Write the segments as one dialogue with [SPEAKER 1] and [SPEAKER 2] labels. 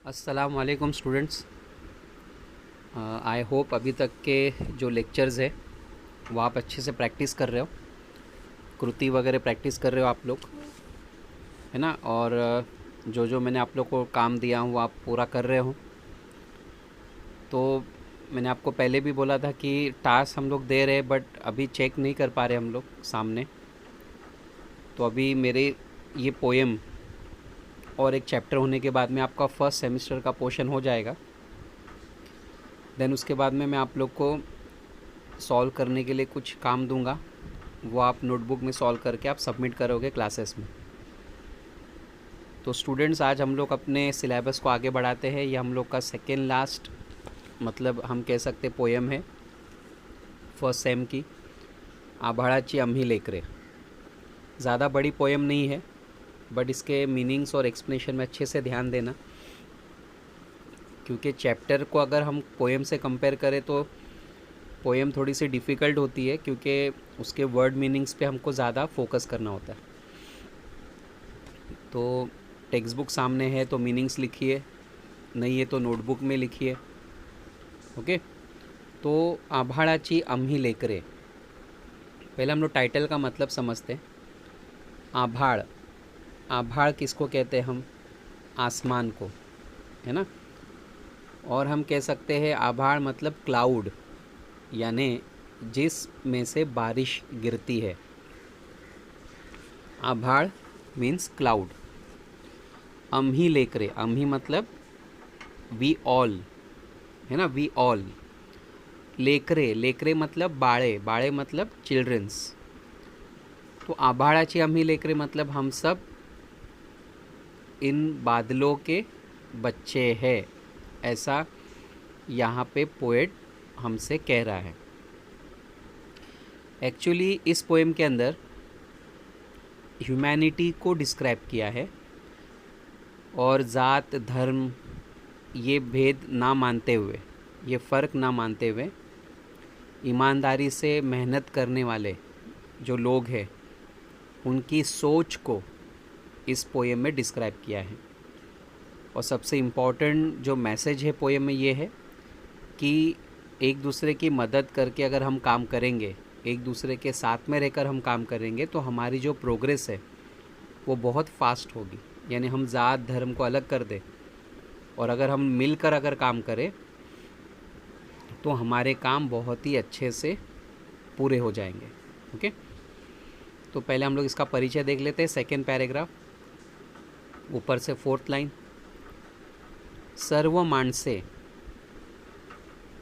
[SPEAKER 1] अस्सलाम वालेकुम students. I hope अभी तक के जो लेक्चर्स है वो आप अच्छे से प्रैक्टिस कर रहे हो, कृति वगैरह प्रैक्टिस कर रहे हो आप लोग, है ना। और जो जो मैंने आप लोग को काम दिया हूँ वो आप पूरा कर रहे हो। तो मैंने आपको पहले भी बोला था कि टास्क हम लोग दे रहे हैं बट अभी चेक नहीं कर पा रहे हम लोग सामने। तो अभी मेरे ये पोएम और एक चैप्टर होने के बाद में आपका फर्स्ट सेमेस्टर का पोर्शन हो जाएगा। देन उसके बाद में मैं आप लोग को सॉल्व करने के लिए कुछ काम दूंगा, वो आप नोटबुक में सॉल्व करके आप सबमिट करोगे क्लासेस में। तो स्टूडेंट्स, आज हम लोग अपने सिलेबस को आगे बढ़ाते हैं। ये हम लोग का सेकेंड लास्ट, मतलब हम कह सकते पोएम है फर्स्ट सेम की, आभाळाची आम्ही लेकरे। ज़्यादा बड़ी पोएम नहीं है बट इसके मीनिंग्स और एक्सप्लेनेशन में अच्छे से ध्यान देना, क्योंकि चैप्टर को अगर हम पोएम से कंपेयर करें तो पोएम थोड़ी सी डिफ़िकल्ट होती है, क्योंकि उसके वर्ड मीनिंग्स पे हमको ज़्यादा फोकस करना होता है। तो टेक्स्ट बुक सामने है तो मीनिंग्स लिखिए, नहीं है तो नोटबुक में लिखिए। ओके। तो आभाळाची आम्ही लेकरे, पहले हम लोग टाइटल का मतलब समझते हैं। आभाळ, आभाळ किसको कहते हैं हम? आसमान को, है ना। और हम कह सकते हैं आभाळ मतलब क्लाउड, यानी जिस में से बारिश गिरती है। आभाळ मीन्स क्लाउड। आम्ही लेकरे, आम्ही मतलब वी ऑल, है ना, वी ऑल। लेकरे, लेकरे मतलब बाळे, बाळे मतलब चिल्ड्रंस। तो आभाळाची आम्ही लेकरे मतलब हम सब इन बादलों के बच्चे हैं, ऐसा यहाँ पे पोएट हमसे कह रहा है। एक्चुअली इस पोएम के अंदर ह्यूमैनिटी को डिस्क्राइब किया है, और ज़ात धर्म ये भेद ना मानते हुए, ये फ़र्क ना मानते हुए, ईमानदारी से मेहनत करने वाले जो लोग हैं उनकी सोच को इस पोएम में डिस्क्राइब किया है। और सबसे इम्पॉर्टेंट जो मैसेज है पोएम में ये है कि एक दूसरे की मदद करके अगर हम काम करेंगे, एक दूसरे के साथ में रहकर हम काम करेंगे, तो हमारी जो प्रोग्रेस है वो बहुत फास्ट होगी। यानी हम ज़ात धर्म को अलग कर दें और अगर हम मिलकर अगर काम करें तो हमारे काम बहुत ही अच्छे से पूरे हो जाएंगे। ओके। तो पहले हम लोग इसका परिचय देख लेते हैं। सेकेंड पैराग्राफ, ऊपर से फोर्थ लाइन। सर्व माणसे,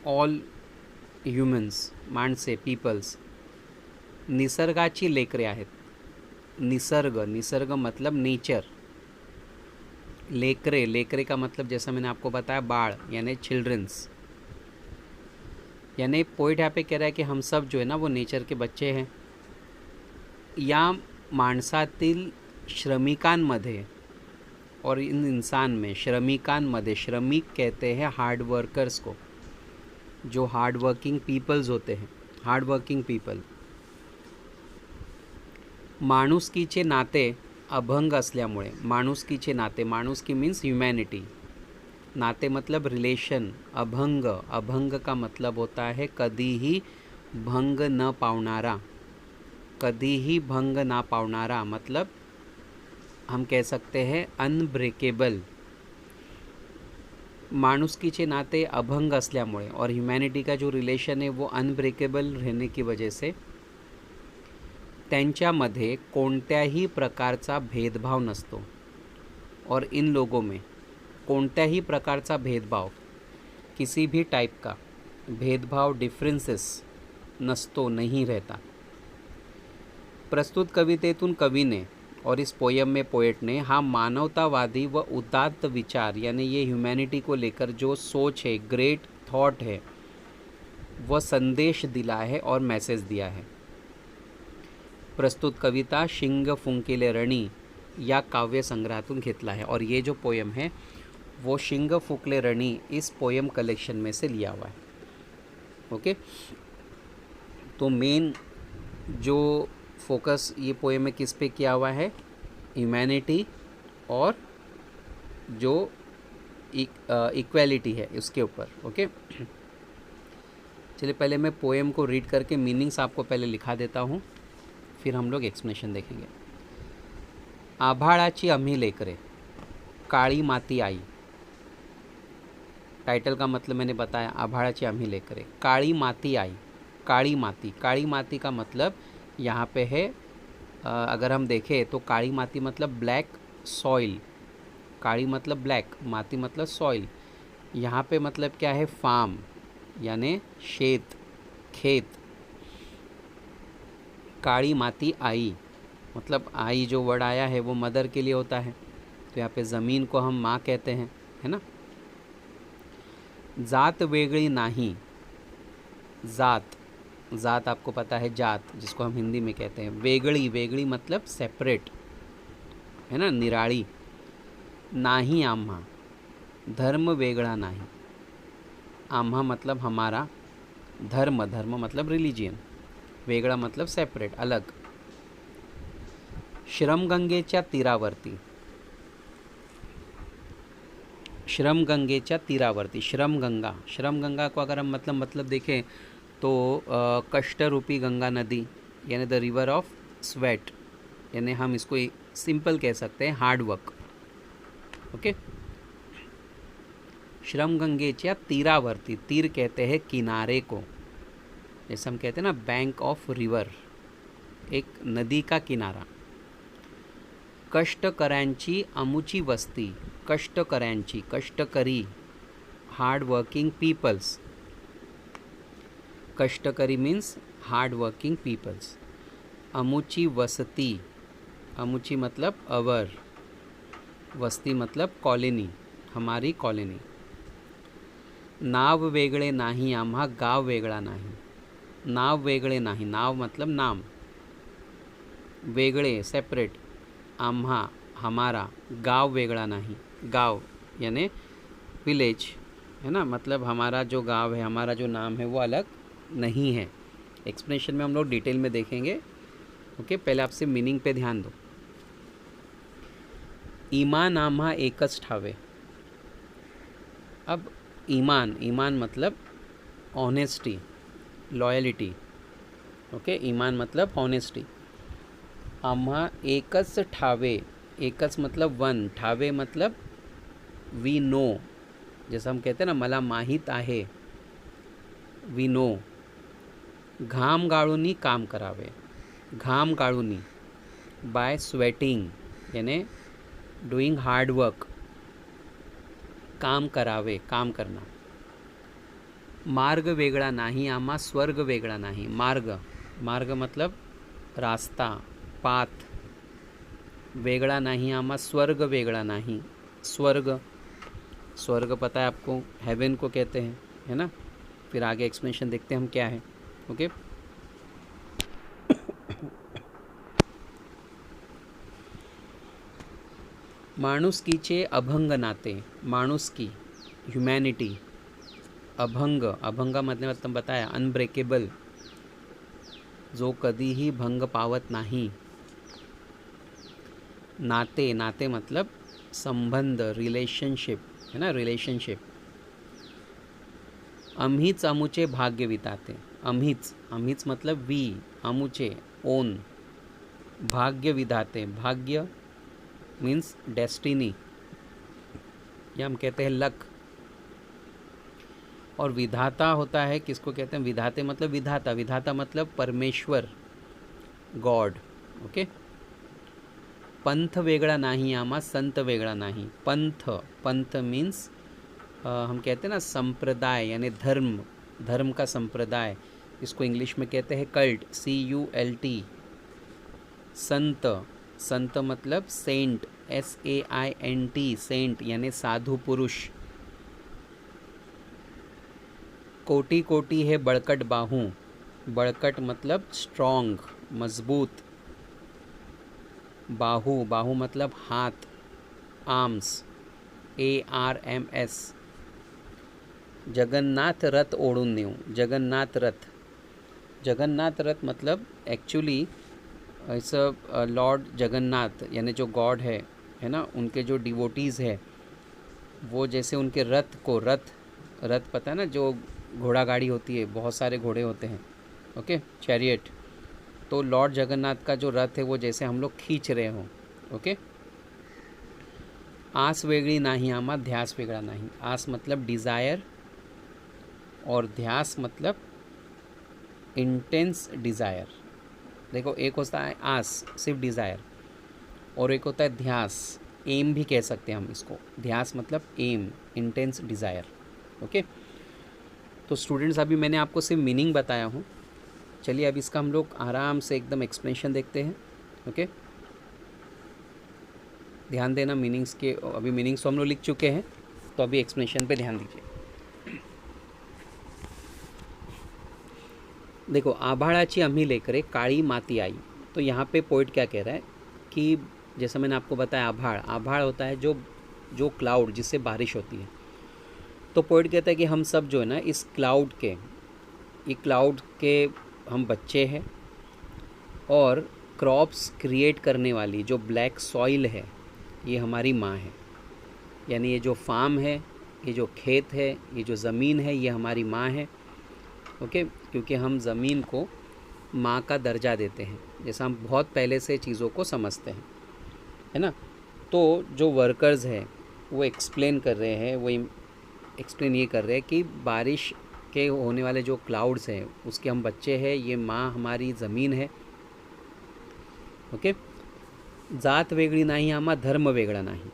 [SPEAKER 1] ऑल ह्यूमन्स, माणसे पीपल्स, निसर्गाची लेकरे आहेत। निसर्ग, निसर्ग मतलब नेचर। लेकरे, लेकरे का मतलब जैसा मैंने आपको बताया बाळ, यानी चिल्ड्रंस। यानी पोइट यहाँ पे कह रहा है कि हम सब जो है ना वो नेचर के बच्चे हैं। या माणसातील श्रमिकांमध्ये, और इन इंसान में श्रमिकांमध्ये, श्रमिक कहते हैं हार्ड वर्कर्स को, जो हार्ड वर्किंग पीपल्स होते हैं, हार्ड वर्किंग पीपल। माणुसकीचे नाते अभंग असल्यामुळे, माणुसकीचे नाते, माणुसकी मीन्स ह्यूमैनिटी, नाते मतलब रिलेशन, अभंग, अभंग का मतलब होता है कभी ही भंग न पावनारा, कभी ही भंग ना पावनारा मतलब हम कह सकते हैं अनब्रेकेबल। माणुसकीचे नाते अभंग असल्यामुळे और ह्यूमैनिटी का जो रिलेशन है वो अनब्रेकेबल रहने की वजह से त्यांच्यामध्ये कोणत्याही प्रकारचा भेदभाव नसतो। और इन लोगों में कोणत्याही प्रकारचा भेदभाव, किसी भी टाइप का भेदभाव, डिफरेंसेस नसतो, नहीं रहता। प्रस्तुत कवितेतून कवि ने और इस पोयम में पोएट ने हा मानवतावादी व उदात्त विचार, यानी ये ह्यूमैनिटी को लेकर जो सोच है, ग्रेट थॉट है, वह संदेश दिला है और मैसेज दिया है। प्रस्तुत कविता शिंग फुंकिले रणी या काव्य संग्रहातून घेतला है, और ये जो पोयम है वो शिंग फुंकले रणी इस पोयम कलेक्शन में से लिया हुआ है। ओके। तो मेन जो फोकस ये पोएम में किस पे किया हुआ है? ह्यूमैनिटी और जो इक्वालिटी है उसके ऊपर। ओके, चलिए पहले मैं पोएम को रीड करके मीनिंग्स आपको पहले लिखा देता हूँ, फिर हम लोग एक्सप्लेनेशन देखेंगे। आभाळाची आम्ही लेकरे, काळी माती आई। टाइटल का मतलब मैंने बताया, आभाळाची आम्ही लेकरे, काळी माती आई। काली माती, काली माती का मतलब यहाँ पे है, अगर हम देखें तो काली माती मतलब ब्लैक सॉइल। काली मतलब ब्लैक, माती मतलब सॉइल। यहाँ पे मतलब क्या है, फार्म यानी शेत, खेत। काली माती आई मतलब आई जो वर्ड आया है वो मदर के लिए होता है, तो यहाँ पे ज़मीन को हम माँ कहते हैं, है ना। जात वेगळी नाही, जात, जात आपको पता है, जात जिसको हम हिंदी में कहते हैं। वेगड़ी, वेगड़ी मतलब सेपरेट, है ना, निराली। नाही आम्हा, धर्म वेगळा नाही। आम्हा मतलब हमारा, धर्म, धर्म मतलब रिलीजियन, वेगळा मतलब सेपरेट, अलग। श्रमगंगेच्या तीरावरती, श्रमगंगेच्या तीरावरती, श्रमगंगा, श्रमगंगा को अगर हम मतलब देखें तो कष्ट रूपी गंगा नदी, यानी द रिवर ऑफ स्वेट, यानी हम इसको सिंपल कह सकते हैं हार्ड वर्क। ओके, श्रमगंगेच्या तीरावरती, तीर कहते हैं किनारे को, जैसे हम कहते हैं ना बैंक ऑफ रिवर, एक नदी का किनारा। कष्टकऱ्यांची अमुची वस्ती, कष्टकऱ्यांची, कष्टकरी, हार्ड वर्किंग पीपल्स। कष्टकरी मीन्स हार्ड वर्किंग पीपल्स। अमुची वसती, अमुची मतलब अवर, वस्ती मतलब कॉलोनी, हमारी कॉलोनी। नाव वेगळे नाही आम्हा, गाव वेगळा नाही। नाव वेगळे नाही, नाव मतलब नाम, वेगळे सेपरेट, आम्हा हमारा, गाव वेगळा नहीं, गाव यानी विलेज, है ना, मतलब हमारा जो गांव है, हमारा जो नाम है वो अलग नहीं है। एक्सप्लेनेशन में हम लोग डिटेल में देखेंगे। ओके, पहले आपसे मीनिंग पे ध्यान दो। ईमान आम्हा एकच ठावे। अब ईमान, ईमान मतलब ऑनेस्टी, लॉयलिटी। ओके, ईमान मतलब ऑनेस्टी। आम्हा एकच ठावे, एकच मतलब वन, ठावे मतलब वी नो, जैसा हम कहते हैं ना मला माहीत आहे, वी नो। घाम गाळूनी काम करावे, घाम गाळूनी बाय स्वेटिंग यानी डूइंग हार्ड वर्क, काम करावे, काम करना। मार्ग वेगळा नाही आम्हा, स्वर्ग वेगळा नाही। मार्ग, मार्ग मतलब रास्ता, पाथ। वेगळा नहीं आमा, स्वर्ग वेगळा नहीं, स्वर्ग, स्वर्ग पता है आपको, हेवन को कहते हैं, है ना। फिर आगे एक्सप्लेनेशन देखते हैं हम क्या है। ओके, माणुसकीचे अभंग नाते, माणुसकी ह्यूमैनिटी, अभंग, अभंग मतलब बताया अनब्रेकेबल, जो कधीही भंग पावत नाही। नाते, नाते मतलब संबंध, रिलेशनशिप, है ना, रिलेशनशिप। अम्हीच अमुचे भाग्य विधाते, अम्हीच, अम्हीच मतलब वी, अमुचे ओन, भाग्य विधाते, भाग्य मीन्स डेस्टिनी, या हम कहते हैं लक। और विधाता होता है, किसको कहते हैं, विधाते मतलब विधाता, विधाता मतलब परमेश्वर, गॉड। ओके, पंथ वेगळा नाही आम्हा, संत वेगळा नहीं। पंथ, पंथ मीन्स हम कहते हैं ना संप्रदाय, यानी धर्म, धर्म का संप्रदाय, इसको इंग्लिश में कहते हैं कल्ट, CULT। संत, संत मतलब सेंट, SAINT, सेंट यानी साधु पुरुष। कोटि कोटि है बड़कट बाहू, बड़कट मतलब स्ट्रॉन्ग, मजबूत। बाहू, बाहू मतलब हाथ, आर्म्स, ARMS। जगन्नाथ रथ ओढ़ून नेऊ, जगन्नाथ रथ, जगन्नाथ रथ मतलब एक्चुअली इट्स लॉर्ड जगन्नाथ, यानी जो गॉड है ना, उनके जो डिवोटीज़ है वो जैसे उनके रथ पता है ना, जो घोड़ा गाड़ी होती है, बहुत सारे घोड़े होते हैं, ओके, चैरियट। तो लॉर्ड जगन्नाथ का जो रथ है वो जैसे हम लोग खींच रहे हों, ओके। आस वेगळी नाही आमा, ध्यास वेगळा नहीं। आस मतलब डिज़ायर और ध्यास मतलब इंटेंस डिज़ायर। देखो, एक होता है आस, सिर्फ डिज़ायर, और एक होता है ध्यास, एम भी कह सकते हैं हम इसको। ध्यास मतलब एम, इंटेंस डिज़ायर, ओके। तो स्टूडेंट्स, अभी मैंने आपको सिर्फ मीनिंग बताया हूँ। चलिए अब इसका हम लोग आराम से एकदम एक्सप्लेनेशन देखते हैं, ओके। ध्यान देना मीनिंग्स के, अभी मीनिंग्स तो हम लोग लिख चुके हैं, तो अभी एक्सप्लेनेशन पे ध्यान दीजिए। देखो, आभाळाची आम्ही लेकरे काळी माती आई। तो यहाँ पे पोइट क्या कह रहा है कि जैसा मैंने आपको बताया, आभाळ होता है जो क्लाउड, जिससे बारिश होती है। तो पोइट कहता है कि हम सब जो है ना, इस क्लाउड के हम बच्चे हैं, और क्रॉप्स क्रिएट करने वाली जो ब्लैक सॉइल है, ये हमारी माँ है। यानी ये जो फार्म है, ये जो खेत है, ये जो ज़मीन है, ये हमारी माँ है, ओके। क्योंकि हम ज़मीन को माँ का दर्जा देते हैं, जैसा हम बहुत पहले से चीज़ों को समझते हैं, है ना। तो जो वर्कर्स हैं वो एक्सप्लेन कर रहे हैं, वो एक्सप्लेन ये कर रहे हैं कि बारिश के होने वाले जो क्लाउड्स हैं उसके हम बच्चे हैं, ये माँ हमारी ज़मीन है, ओके। जात वेगळी नाही आमा, धर्म वेगळा नहीं।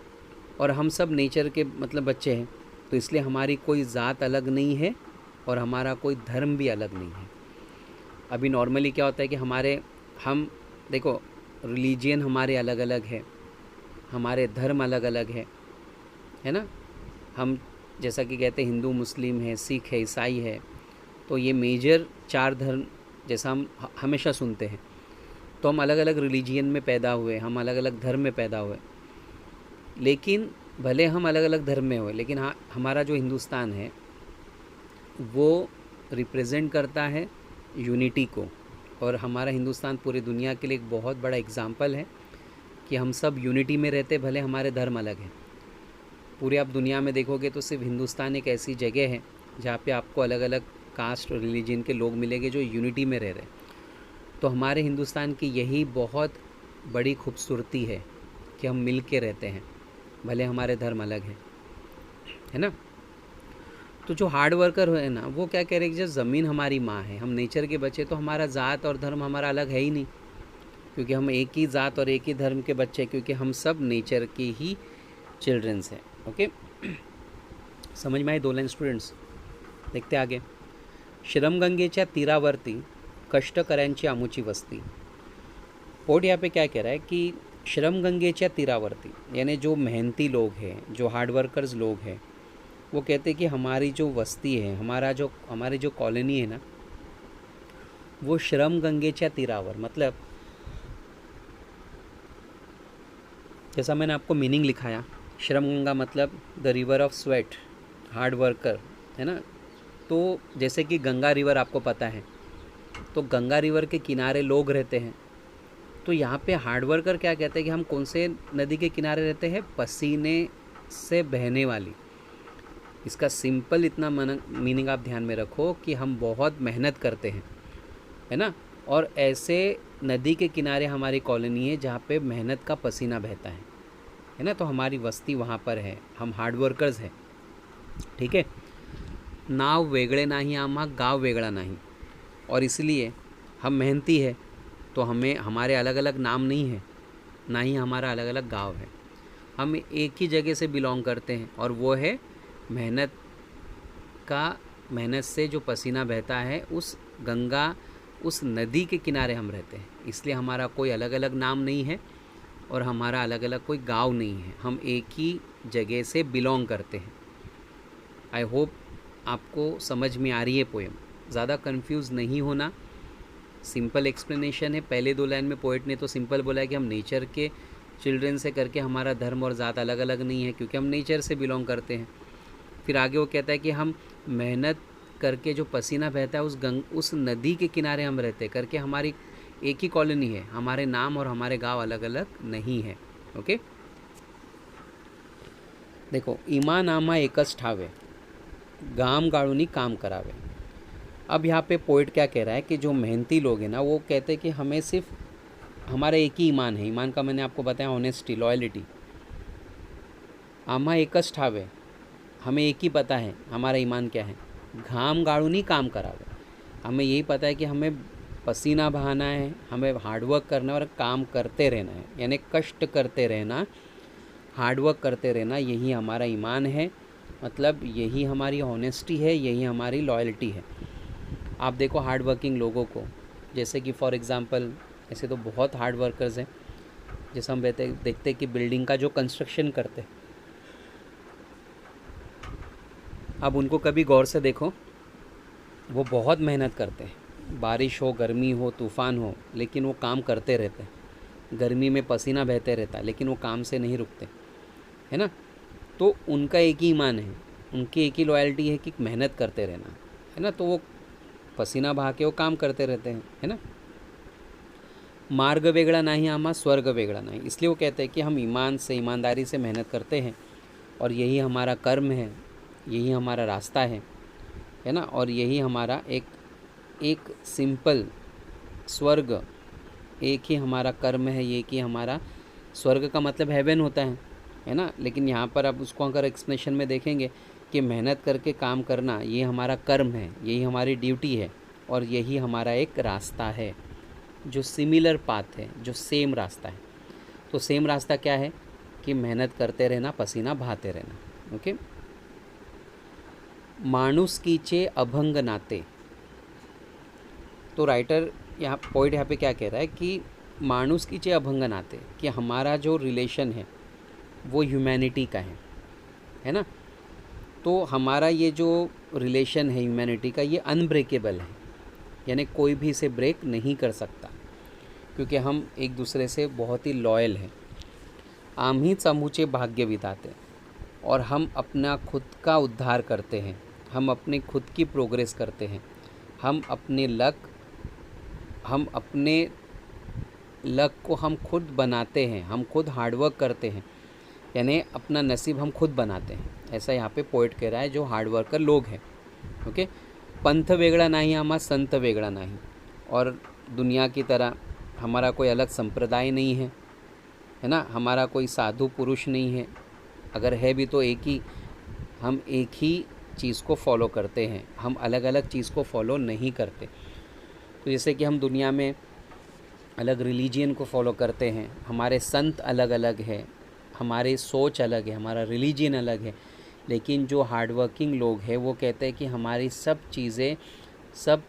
[SPEAKER 1] और हम सब नेचर के मतलब बच्चे हैं, तो इसलिए हमारी कोई ज़ात अलग नहीं है और हमारा कोई धर्म भी अलग नहीं है। अभी नॉर्मली क्या होता है कि हम देखो, रिलीजियन हमारे अलग अलग है, हमारे धर्म अलग अलग है ना। हम जैसा कि कहते हैं हिंदू, मुस्लिम है, सिख है, ईसाई है, तो ये मेजर 4 धर्म जैसा हम हमेशा सुनते हैं। तो हम अलग अलग रिलीजियन में पैदा हुए, हम अलग अलग धर्म में पैदा हुए, लेकिन भले हम अलग अलग धर्म में हुए, लेकिन हाँ, हमारा जो हिंदुस्तान है वो रिप्रेजेंट करता है यूनिटी को। और हमारा हिंदुस्तान पूरी दुनिया के लिए एक बहुत बड़ा एग्जाम्पल है कि हम सब यूनिटी में रहते, भले हमारे धर्म अलग हैं। पूरे आप दुनिया में देखोगे तो सिर्फ हिंदुस्तान एक ऐसी जगह है जहाँ पे आपको अलग अलग कास्ट और रिलीजन के लोग मिलेंगे जो यूनिटी में रह रहे। तो हमारे हिंदुस्तान की यही बहुत बड़ी खूबसूरती है कि हम मिल के रहते हैं, भले हमारे धर्म अलग है ना। तो जो हार्ड वर्कर है ना, वो क्या कह रहे हैं कि जब ज़मीन हमारी माँ है, हम नेचर के बच्चे, तो हमारा ज़ात और धर्म हमारा अलग है ही नहीं, क्योंकि हम एक ही ज़ात और एक ही धर्म के बच्चे, क्योंकि हम सब नेचर की ही चिल्ड्रंस हैं, ओके। समझ में आई 2 लाइन स्टूडेंट्स? देखते आगे। श्रमगंगेच्या तीरावरती कष्टकऱ्यांची आमुची वस्ती। पोट यहाँ पे क्या कह रहा है कि श्रमगंगेच्या तीरावरती, यानी जो मेहनती लोग हैं, जो हार्ड वर्कर्स लोग हैं, वो कहते हैं कि हमारी जो वस्ती है, हमारी जो कॉलोनी है ना, वो श्रमगंगेच्या तीरावर, मतलब जैसा मैंने आपको मीनिंग लिखाया, श्रमगंगा मतलब the river of sweat, hard worker, है ना। तो जैसे कि गंगा रिवर आपको पता है, तो गंगा रिवर के किनारे लोग रहते हैं। तो यहाँ पे हार्ड वर्कर क्या कहते हैं कि हम कौन से नदी के किनारे रहते हैं? पसीने से बहने वाली। इसका सिंपल इतना मीनिंग आप ध्यान में रखो कि हम बहुत मेहनत करते हैं, है ना। और ऐसे नदी के किनारे हमारी कॉलोनी है जहाँ पे मेहनत का पसीना बहता है ना। तो हमारी वस्ती वहाँ पर है, हम हार्ड वर्कर्स हैं, ठीक है। नाव वेगळे नाही आम्हा, गाव वेगळा नहीं। और इसलिए हम मेहनती है, तो हमें हमारे अलग अलग नाम नहीं है, ना ही हमारा अलग अलग गांव है। हम एक ही जगह से बिलोंग करते हैं, और वो है मेहनत से जो पसीना बहता है, उस गंगा, उस नदी के किनारे हम रहते हैं। इसलिए हमारा कोई अलग अलग नाम नहीं है और हमारा अलग अलग कोई गांव नहीं है, हम एक ही जगह से बिलोंग करते हैं। आई होप आपको समझ में आ रही है पोएम, ज़्यादा कंफ्यूज नहीं होना, सिंपल एक्सप्लेनेशन है। पहले 2 लाइन में पोएट ने तो सिंपल बोला है कि हम नेचर के चिल्ड्रन से करके हमारा धर्म और ज़ात अलग अलग नहीं है, क्योंकि हम नेचर से बिलोंग करते हैं। फिर आगे वो कहता है कि हम मेहनत करके जो पसीना बहता है, उस नदी के किनारे हम रहते करके हमारी एक ही कॉलोनी है, हमारे नाम और हमारे गांव अलग अलग नहीं है, ओके। देखो, ईमान आमा एकच ठावे, गाम गाळूनी काम करावे। अब यहाँ पे पोइट क्या कह रहा है कि जो मेहनती लोग हैं ना, वो कहते हैं कि हमें सिर्फ हमारा एक ही ईमान है। ईमान का मैंने आपको बताया ऑनेस्टी, लॉयल्टी। आमा एकच ठावे, हमें एक ही पता है हमारा ईमान क्या है। घाम गाड़ूनी काम करावे, हमें यही पता है कि हमें पसीना बहाना है, हमें हार्डवर्क करना है और काम करते रहना है, यानी कष्ट करते रहना, हार्डवर्क करते रहना, यही हमारा ईमान है। मतलब यही हमारी ऑनेस्टी है, यही हमारी लॉयल्टी है। आप देखो हार्ड वर्किंग लोगों को, जैसे कि फॉर एग्ज़ाम्पल ऐसे तो बहुत हार्ड वर्कर्स हैं, जैसे हम देखते हैं कि बिल्डिंग का जो कंस्ट्रक्शन करते हैं, अब उनको कभी गौर से देखो, वो बहुत मेहनत करते हैं, बारिश हो, गर्मी हो, तूफ़ान हो, लेकिन वो काम करते रहते हैं। गर्मी में पसीना बहते रहता है, लेकिन वो काम से नहीं रुकते, है ना। तो उनका एक ही ईमान है, उनकी एक ही लॉयल्टी है कि मेहनत करते रहना, है ना। तो वो पसीना बहा के वो काम करते रहते हैं, है ना। मार्ग वेगड़ा नहीं आमा, स्वर्ग वेगड़ा नहीं। इसलिए वो कहते हैं कि हम ईमान से, ईमानदारी से मेहनत करते हैं और यही हमारा कर्म है, यही हमारा रास्ता है ना। और यही हमारा एक सिंपल स्वर्ग, एक ही हमारा कर्म है, एक ही हमारा स्वर्ग का मतलब हेवन होता है ना। लेकिन यहाँ पर आप उसको अगर एक्सप्लेनेशन में देखेंगे कि मेहनत करके काम करना ये हमारा कर्म है, यही हमारी ड्यूटी है और यही हमारा एक रास्ता है, जो सिमिलर पाथ है, जो सेम रास्ता है। तो सेम रास्ता क्या है कि मेहनत करते रहना, पसीना बहाते रहना। ओके। माणुसकीचे अभंग नाते। तो राइटर यहाँ, पोइट यहाँ पे क्या कह रहा है कि माणुसकीचे अभंग नाते, कि हमारा जो रिलेशन है वो ह्यूमैनिटी का है ना। तो हमारा ये जो रिलेशन है ह्यूमैनिटी का, ये अनब्रेकेबल है, यानी कोई भी इसे ब्रेक नहीं कर सकता, क्योंकि हम एक दूसरे से बहुत ही लॉयल हैं। आम्ही समूचे भाग्य बिताते, और हम अपना खुद का उद्धार करते हैं, हम अपने खुद की प्रोग्रेस करते हैं, हम अपने लक को हम खुद बनाते हैं, हम खुद हार्डवर्क करते हैं, यानी अपना नसीब हम खुद बनाते हैं। ऐसा यहाँ पे पोइट कह रहा है जो हार्ड वर्कर लोग हैं। ओके। पंथ वेगड़ा नहीं आमा, संत वेगड़ा नहीं। और दुनिया की तरह हमारा कोई अलग संप्रदाय नहीं है ना, हमारा कोई साधु पुरुष नहीं है, अगर है भी तो हम एक ही चीज़ को फॉलो करते हैं, हम अलग अलग चीज़ को फॉलो नहीं करते। तो जैसे कि हम दुनिया में अलग रिलीजियन को फॉलो करते हैं, हमारे संत अलग अलग है, हमारी सोच अलग है, हमारा रिलीजियन अलग है, लेकिन जो हार्डवर्किंग लोग हैं वो कहते हैं कि हमारी सब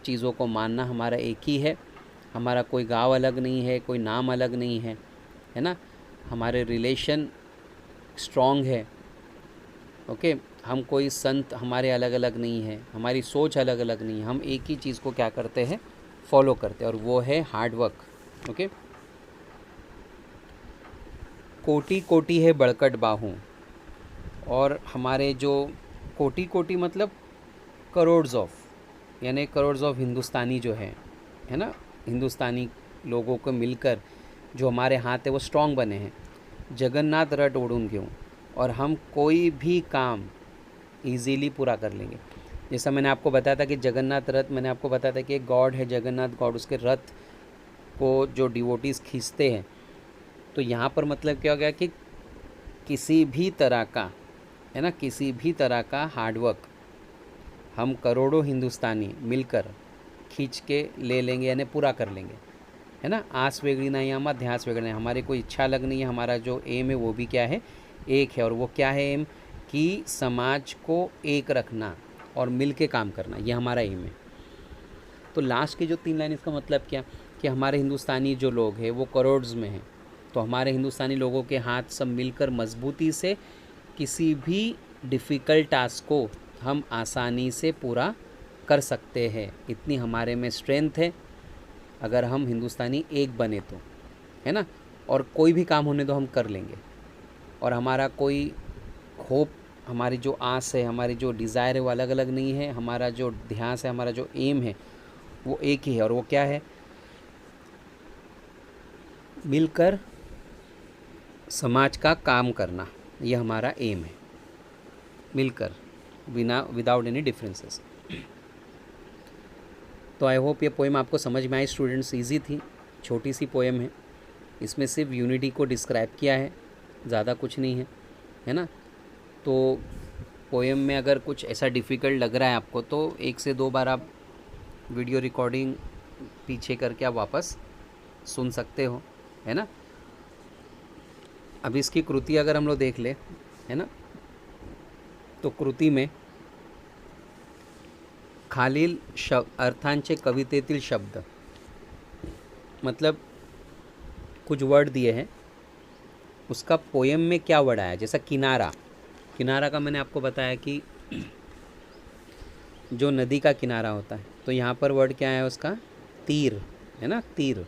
[SPEAKER 1] चीज़ों को मानना हमारा एक ही है, हमारा कोई गांव अलग नहीं है, कोई नाम अलग नहीं है ना। हमारे रिलेशन स्ट्रॉन्ग है। ओके। हम कोई संत हमारे अलग अलग नहीं है, हमारी सोच अलग अलग नहीं है, हम एक ही चीज़ को क्या करते हैं, फॉलो करते हैं, और वो है हार्डवर्क। ओके। कोटि कोटि है बड़कट बाहू, और हमारे जो कोटि मतलब करोड्स ऑफ, यानी करोड्स ऑफ हिंदुस्तानी जो है ना, हिंदुस्तानी लोगों को मिलकर जो हमारे हाथ है वो स्ट्रॉन्ग बने हैं। जगन्नाथ रट ओढ़ून घेऊं, और हम कोई भी काम इजीली पूरा कर लेंगे। जैसा मैंने आपको बताया था कि जगन्नाथ रथ, मैंने आपको बताया था कि एक गॉड है जगन्नाथ गॉड, उसके रथ को जो डिवोटीज़ खींचते हैं। तो यहाँ पर मतलब क्या हो गया कि किसी भी तरह का, है ना, किसी भी तरह का हार्डवर्क हम करोड़ों हिंदुस्तानी मिलकर खींच के ले लेंगे, यानी पूरा कर लेंगे, है ना। आस वेगड़ी नहीं आमा, ध्यास वेगड़ा नहीं, हमारी कोई इच्छा अलग नहीं है, हमारा जो एम है वो भी क्या है, एक है। और वो क्या है एम, कि समाज को एक रखना और मिल के काम करना, ये हमारा एम है। तो लास्ट की जो 3 लाइन, इसका मतलब क्या कि हमारे हिंदुस्तानी जो लोग हैं वो करोड्स में हैं, तो हमारे हिंदुस्तानी लोगों के हाथ सब मिलकर मजबूती से किसी भी डिफ़िकल्ट टास्क को हम आसानी से पूरा कर सकते हैं, इतनी हमारे में स्ट्रेंथ है अगर हम हिंदुस्तानी एक बने तो, है ना। और कोई भी काम होने दो हम कर लेंगे, और हमारा कोई होप, हमारी जो आस है, हमारी जो डिज़ायर है वो अलग अलग नहीं है, हमारा जो ध्यास है, हमारा जो एम है वो एक ही है, और वो क्या है, मिलकर समाज का काम करना, ये हमारा एम है। मिलकर, विदाउट एनी डिफरेंसेस। तो आई होप ये पोएम आपको समझ में आई स्टूडेंट्स। ईजी थी, छोटी सी पोएम है, इसमें सिर्फ यूनिटी को डिस्क्राइब किया है, ज़्यादा कुछ नहीं है ना। तो पोएम में अगर कुछ ऐसा डिफ़िकल्ट लग रहा है आपको तो 1 से 2 बार आप वीडियो रिकॉर्डिंग पीछे करके आप वापस सुन सकते हो, है ना। अब इसकी कृति अगर हम लोग देख ले, है ना, तो कृति में खालील अर्थांचे कवितेतील शब्द, मतलब कुछ वर्ड दिए हैं, उसका पोएम में क्या वर्ड आया। जैसा किनारा, किनारा का मैंने आपको बताया कि जो नदी का किनारा होता है, तो यहाँ पर वर्ड क्या है उसका, तीर, है ना, तीर।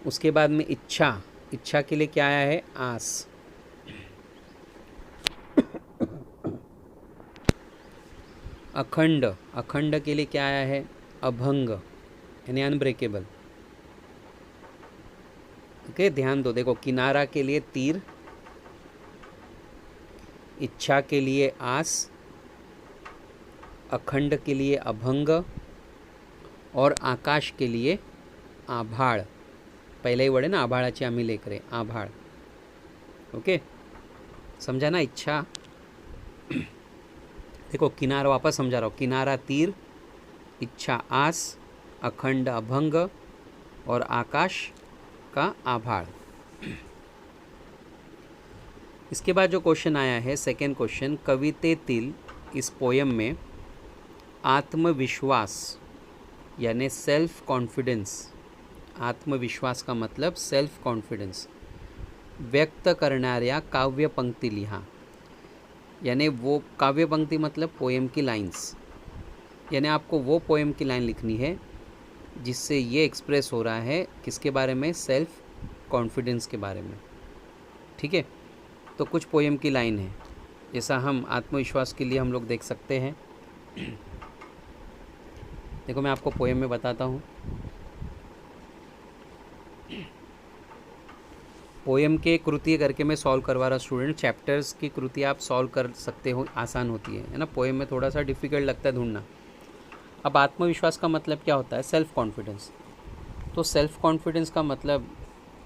[SPEAKER 1] उसके बाद में इच्छा, इच्छा के लिए क्या आया है, आस। अखंड, अखंड के लिए क्या आया है, अभंग, यानी अनब्रेकेबल। ओके, ध्यान दो, देखो, किनारा के लिए तीर, इच्छा के लिए आस, अखंड के लिए अभंग और आकाश के लिए आभाळ। पहले ही वर्ड है ना, आभाळाची आम्ही लेकरे, आभाळ। ओके, समझा ना। इच्छा, देखो किनारा, वापस समझा रहा हूँ, किनारा तीर, इच्छा आस, अखंड अभंग और आकाश का आभाळ। इसके बाद जो क्वेश्चन आया है, सेकेंड क्वेश्चन, कवितेतील, इस पोयम में आत्मविश्वास यानी सेल्फ कॉन्फिडेंस, आत्मविश्वास का मतलब सेल्फ कॉन्फिडेंस व्यक्त करणाऱ्या काव्य पंक्ति लिहा। यानी वो काव्य पंक्ति मतलब पोएम की लाइंस, यानी आपको वो पोएम की लाइन लिखनी है जिससे ये एक्सप्रेस हो रहा है किसके बारे में, सेल्फ कॉन्फिडेंस के बारे में। ठीक है, तो कुछ पोएम की लाइन है, जैसा हम आत्मविश्वास के लिए हम लोग देख सकते हैं। देखो मैं आपको पोएम में बताता हूँ। पोएम के कृति करके मैं सॉल्व करवा रहा स्टूडेंट। चैप्टर्स की कृति आप सॉल्व कर सकते हो, आसान होती है ना। पोएम में थोड़ा सा डिफ़िकल्ट लगता है ढूंढना। अब आत्मविश्वास का मतलब क्या होता है, सेल्फ कॉन्फिडेंस। तो सेल्फ कॉन्फिडेंस का मतलब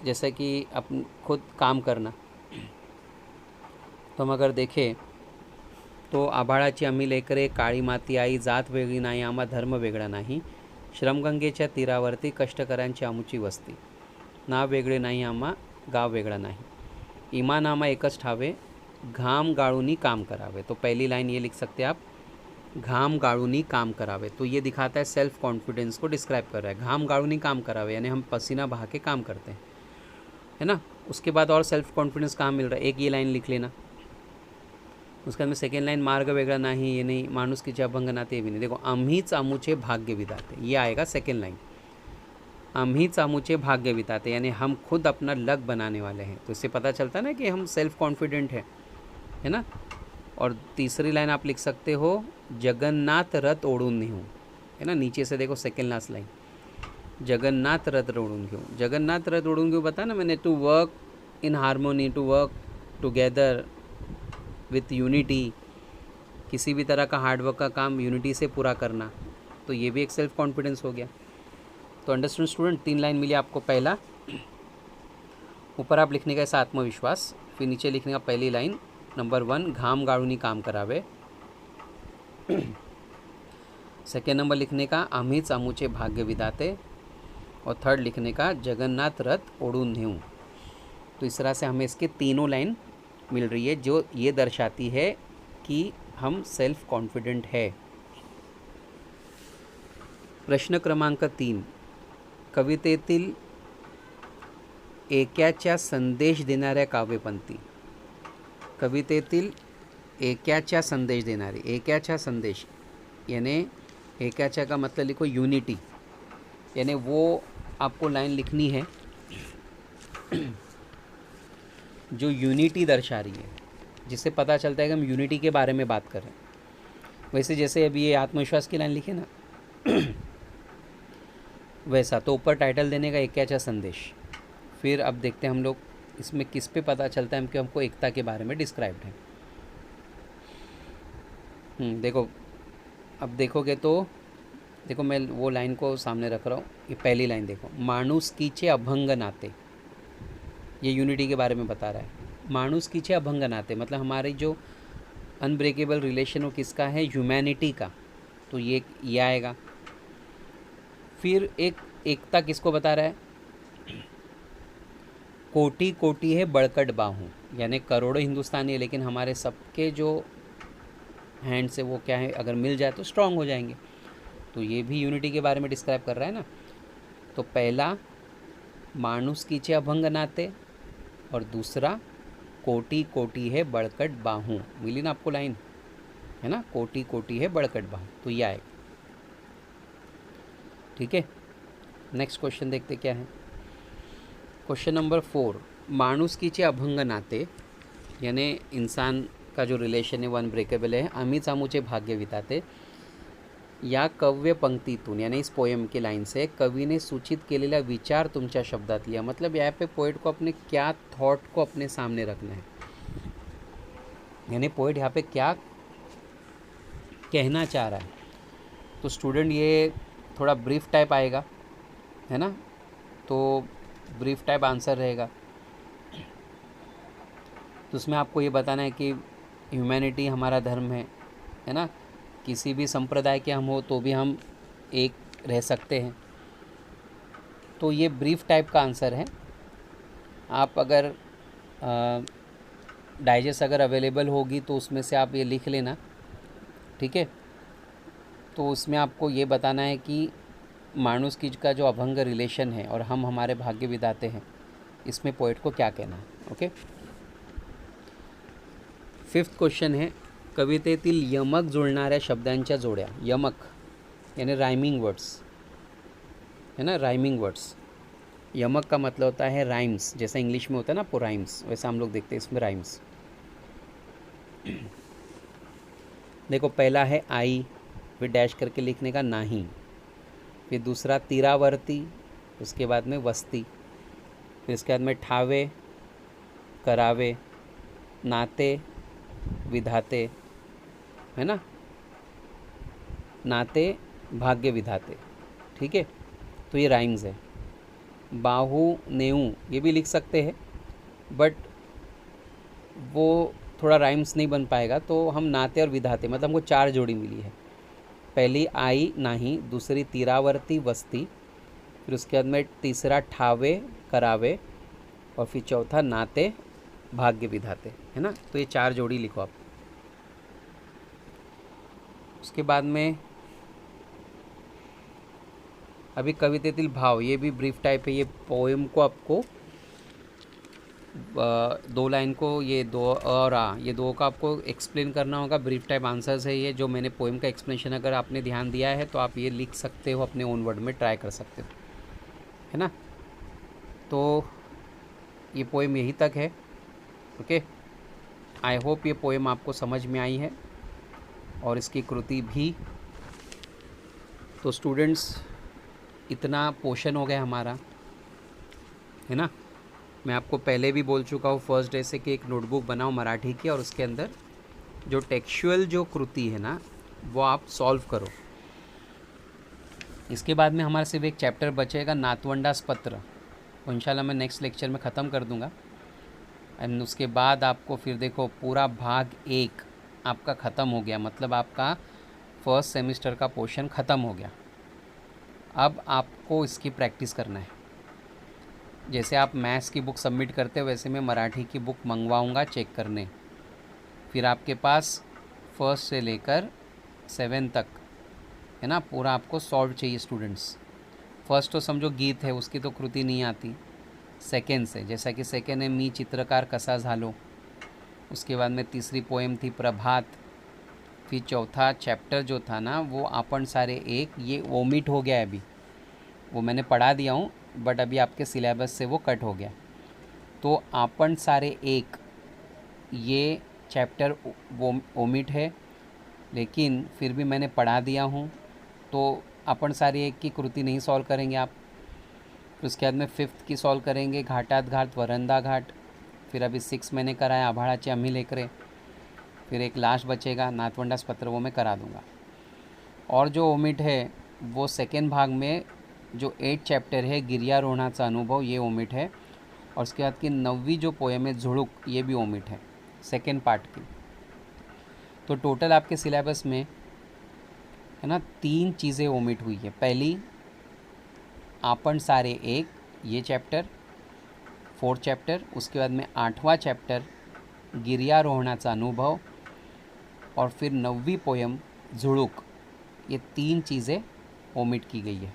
[SPEAKER 1] जैसे कि अपन खुद काम करना। तो हम अगर देखें तो आभाळाची आम्ही लेकरे, काळी माती आई, जात वेगळी नाही आम्हा, धर्म वेगळा नाही, श्रमगंगेच्या तीरावरती कष्टकऱ्यांची आमुची वस्ती, नाव वेगळे नाही आम्हा, गाव वेगळा नाही, इमान आम्हा एकच ठावे, घाम गाळूनी काम करावे। तो पहली लाइन ये लिख सकते हैं आप, घाम गाळूनी काम करावे। तो ये दिखाता है सेल्फ कॉन्फिडेंस को डिस्क्राइब कर रहा है। घाम गाळूनी काम करावे यानी हम पसीना बहा के काम करते हैं, है ना। उसके बाद और सेल्फ कॉन्फिडेंस कहाँ मिल रहा है, एक ये लाइन लिख लेना। उसके बाद में सेकेंड लाइन, मार्ग वेगळा नाही, ये नहीं, माणुसकीचे अभंग नाते, ये भी नहीं। देखो, आम्हीच आमुचे भाग्य विधाते, ये आएगा सेकेंड लाइन। आम्हीच आमुचे भाग्य विधाते यानी हम खुद अपना लक बनाने वाले हैं। तो इससे पता चलता है ना कि हम सेल्फ कॉन्फिडेंट है ना। और तीसरी लाइन आप लिख सकते हो, जगन्नाथ रथ ओढून नेऊ, है ना। नीचे से देखो सेकेंड लास्ट लाइन, जगन्नाथ रथ ओढून घेऊ। जगन्नाथ रथ ओढून घेऊ बता ना मैंने, to work in harmony, to work together with unity, किसी भी तरह का हार्डवर्क का काम यूनिटी से पूरा करना। तो ये भी एक सेल्फ कॉन्फिडेंस हो गया। तो अंडरस्टैंड स्टूडेंट, 3 लाइन मिली आपको। पहला, ऊपर आप लिखने का ऐसा आत्मविश्वास, फिर नीचे लिखने का पहली लाइन, नंबर 1 घाम गाळूनी काम करावे, सेकेंड नंबर लिखने का आम्हीच आमुचे भाग्य विधाते, और थर्ड लिखने का जगन्नाथ रथ ओढून नेऊ। तो इस तरह से हमें इसके तीनों लाइन मिल रही है जो ये दर्शाती है कि हम सेल्फ कॉन्फिडेंट है। प्रश्न क्रमांक 3, कवितेतील एकाच्या संदेश देणाऱ्या काव्यपंक्ती। कवितेतील एकाच्या संदेश देणारी, एकाच्या संदेश यानी एकाच्या का मतलब लिखो यूनिटी, यानी वो आपको लाइन लिखनी है जो यूनिटी दर्शा रही है, जिससे पता चलता है कि हम यूनिटी के बारे में बात कर रहे हैं। वैसे जैसे अभी ये आत्मविश्वास की लाइन लिखे ना वैसा। तो ऊपर टाइटल देने का एकाचा संदेश। फिर अब देखते हैं हम लोग इसमें किस पे पता चलता है कि हमको एकता के बारे में डिस्क्राइब्ड है। देखो, अब देखोगे तो देखो, मैं वो लाइन को सामने रख रहा हूँ। ये पहली लाइन देखो, मानुस कीचे अभंग नाते, ये यूनिटी के बारे में बता रहा है। मानुस कीचे अभंग नाते मतलब हमारी जो अनब्रेकेबल रिलेशन वो किसका है, ह्यूमैनिटी का, तो ये आएगा। फिर एक एकता किसको बता रहा है, कोटि कोटि है बड़कट बाहूँ, यानी करोड़ों हिंदुस्तानी है लेकिन हमारे सबके जो हैंड से वो क्या है, अगर मिल जाए तो स्ट्रांग हो जाएंगे। तो ये भी यूनिटी के बारे में डिस्क्राइब कर रहा है ना। तो पहला मानुस कीचे अभंग नाते, और दूसरा कोटि कोटि है बड़कट बाहूँ। मिली ना आपको लाइन, है ना, कोटि कोटि है बड़कट बाहूँ, तो ये आएगा। ठीक है, नेक्स्ट क्वेश्चन देखते क्या है। क्वेश्चन नंबर 4, मानुस कीचे अभंग नाते, यानी इंसान का जो रिलेशन है वो अनब्रेकेबल है, आम्ही चामूचे भाग्य विधाते, या काव्य पंक्तीतून, यानी इस पोएम की लाइन से कवि ने सूचित केलेला विचार तुमच्या शब्दात लिया। मतलब यहाँ पे पोएट को अपने क्या थॉट को अपने सामने रखना है, यानी पोएट यहाँ पे क्या कहना चाह रहा है। तो स्टूडेंट ये थोड़ा ब्रीफ टाइप आएगा, है ना, तो ब्रीफ टाइप आंसर रहेगा। तो उसमें आपको ये बताना है कि ह्यूमैनिटी हमारा धर्म है ना, किसी भी संप्रदाय के हम हो तो भी हम एक रह सकते हैं। तो ये ब्रीफ टाइप का आंसर है। आप अगर डाइजेस्ट अगर अवेलेबल होगी तो उसमें से आप ये लिख लेना, ठीक है। तो उसमें आपको ये बताना है कि मानुस की का जो अभंग रिलेशन है और हम हमारे भाग्य विधाते हैं, इसमें पोएट को क्या कहना है। ओके, 5th क्वेश्चन है, कवितेतील यमक जुळणाऱ्या शब्दांच्या जोड्या। यमक यानी राइमिंग वर्ड्स, है ना, राइमिंग वर्ड्स। यमक का मतलब होता है राइम्स, जैसा इंग्लिश में होता है ना आपको राइम्स, वैसा हम लोग देखते हैं इसमें राइम्स। देखो, पहला है आई, फिर डैश करके लिखने का नाही, फिर दूसरा तीरावर्ती, उसके बाद में वस्ती, फिर इसके बाद में ठावे, करावे, नाते, विधाते, है ना, नाते, भाग्य विधाते। ठीक है, तो ये राइम्स है। बाहु नेऊ ये भी लिख सकते हैं, बट वो थोड़ा राइम्स नहीं बन पाएगा, तो हम नाते और विधाते, मतलब हमको 4 जोड़ी मिली है। पहली आई नाही, दूसरी तीरावर्ती वस्ती, फिर उसके बाद में तीसरा ठावे करावे, और फिर चौथा नाते भाग्य विधाते, है ना। तो ये 4 जोड़ी लिखो आप। उसके बाद में अभी कवितेतील भाव, ये भी ब्रीफ टाइप है। ये पोएम को आपको 2 लाइन को, ये 2 और ये 2 का आपको एक्सप्लेन करना होगा। ब्रीफ टाइप आंसर्स है ये, जो मैंने पोएम का एक्सप्लेनेशन अगर आपने ध्यान दिया है तो आप ये लिख सकते हो, अपने ओन वर्ड में ट्राई कर सकते हो, है ना। तो ये पोएम यहीं तक है। ओके, आई होप ये पोएम आपको समझ में आई है और इसकी कृति भी। तो स्टूडेंट्स, इतना पोर्शन हो गया हमारा, है ना। मैं आपको पहले भी बोल चुका हूँ फर्स्ट डे से कि एक नोटबुक बनाओ मराठी की, और उसके अंदर जो टेक्सचुअल जो कृति है ना वो आप सॉल्व करो। इसके बाद में हमारा सिर्फ एक चैप्टर बचेगा, नातवंडास पत्र, वो इंशाल्लाह मैं नेक्स्ट लेक्चर में ख़त्म कर दूँगा। एंड उसके बाद आपको फिर देखो पूरा भाग 1 आपका ख़त्म हो गया, मतलब आपका फर्स्ट सेमेस्टर का पोर्शन ख़त्म हो गया। अब आपको इसकी प्रैक्टिस करना है। जैसे आप मैथ्स की बुक सबमिट करते हो वैसे मैं मराठी की बुक मंगवाऊंगा चेक करने। फिर आपके पास फर्स्ट से लेकर 7 तक, है ना, पूरा आपको सॉल्व चाहिए स्टूडेंट्स। फर्स्ट तो समझो गीत है, उसकी तो कृति नहीं आती। सेकेंड से, जैसा कि सेकेंड है मी चित्रकार कसा झालो, उसके बाद में तीसरी पोएम थी प्रभात, फिर चौथा चैप्टर जो था ना वो आपण सारे एक, ये ओमिट हो गया है अभी, वो मैंने पढ़ा दिया हूँ बट अभी आपके सिलेबस से वो कट हो गया। तो आपण सारे एक ये चैप्टर वो ओमिट है, लेकिन फिर भी मैंने पढ़ा दिया हूँ, तो आपण सारे एक की कृति नहीं सॉल्व करेंगे आप। फिर उसके बाद में 5th की सॉल्व करेंगे, घाटात घाट वरंदा घाट, फिर अभी 6 मैंने कराया आभाळाचे आम्ही लेकरे, फिर एक लास्ट बचेगा नाथवंडास पत्र, वो मैं करा दूँगा। और जो ओमिट है वो सेकेंड भाग में जो 8 चैप्टर है गिर्यारोहणाचा अनुभव, ये ओमिट है। और उसके बाद की 9वीं जो पोएम है झुळूक, ये भी ओमिट है सेकेंड पार्ट की। तो टोटल आपके सिलेबस में है ना 3 चीज़ें ओमिट हुई है। पहली आपण सारे एक, ये चैप्टर 4 चैप्टर, उसके बाद में 8वां चैप्टर गिर्यारोहणाचा अनुभव, और फिर 9वीं पोएम झुळूक, ये 3 चीज़ें ओमिट की गई है।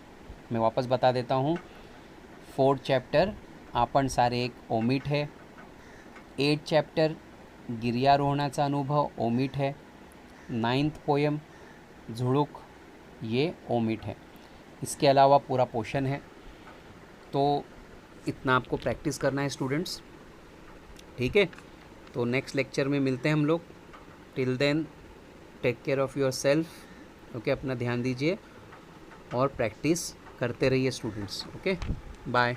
[SPEAKER 1] मैं वापस बता देता हूँ। 4 चैप्टर आपण सारे एक ओमिट है, 8 चैप्टर गिर्यारोहणाचा अनुभव ओमिट है, 9th पोएम झुळूक ये ओमिट है। इसके अलावा पूरा पोर्शन है। तो इतना आपको प्रैक्टिस करना है स्टूडेंट्स, ठीक है। तो नेक्स्ट लेक्चर में मिलते हैं हम लोग। Till then take care of yourself, okay. अपना ध्यान दीजिए और प्रैक्टिस करते रहिए स्टूडेंट्स, ओके। बाय।